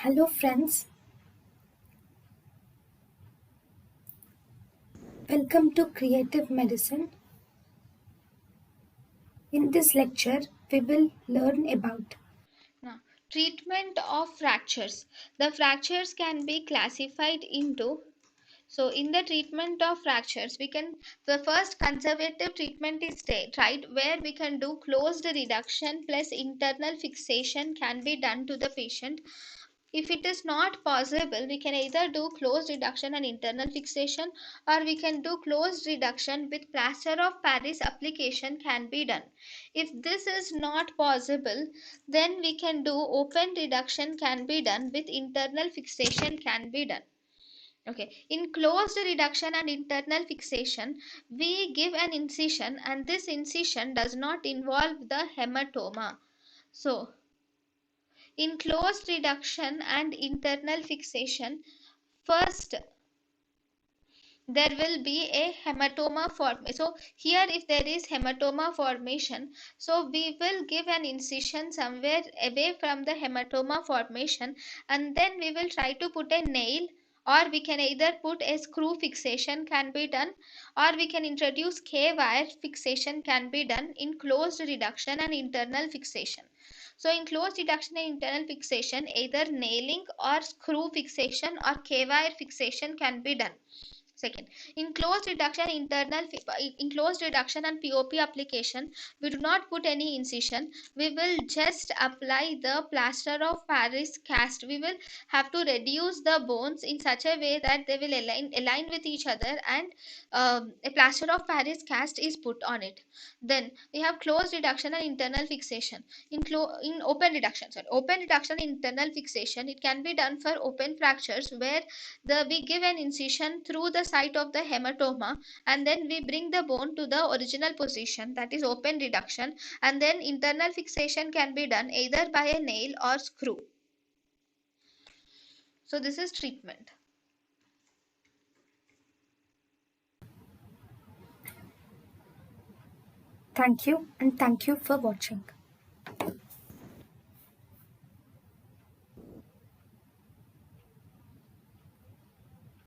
Hello friends, welcome to Creative Medicine. In this lecture, we will learn about Now, treatment of fractures. The fractures can be classified into in the treatment of fractures, the first conservative treatment is tried where we can do closed reduction plus internal fixation can be done to the patient. If it is not possible, we can either do closed reduction and internal fixation, or we can do closed reduction with plaster of Paris application can be done. If this is not possible, then we can do open reduction can be done with internal fixation can be done. Okay, in closed reduction and internal fixation, we give an incision and this incision does not involve the hematoma. So, in closed reduction and internal fixation, first there will be a hematoma formation. So here if there is hematoma formation, so we will give an incision somewhere away from the hematoma formation, and then we will try to put a nail, or we can either put a screw fixation can be done, or we can introduce K wire fixation can be done in closed reduction and internal fixation. So in closed reduction and internal fixation, either nailing or screw fixation or K wire fixation can be done. Second, in closed reduction and POP application, we do not put any incision. We will just apply the plaster of Paris cast. We will have to reduce the bones in such a way that they will align with each other, and a plaster of Paris cast is put on it. Then we have closed reduction and internal fixation. In open reduction and internal fixation, it can be done for open fractures where we give an incision through the site of the hematoma, and then we bring the bone to the original position, that is open reduction, and then internal fixation can be done either by a nail or screw. So this is treatment. thank you and thank you for watching.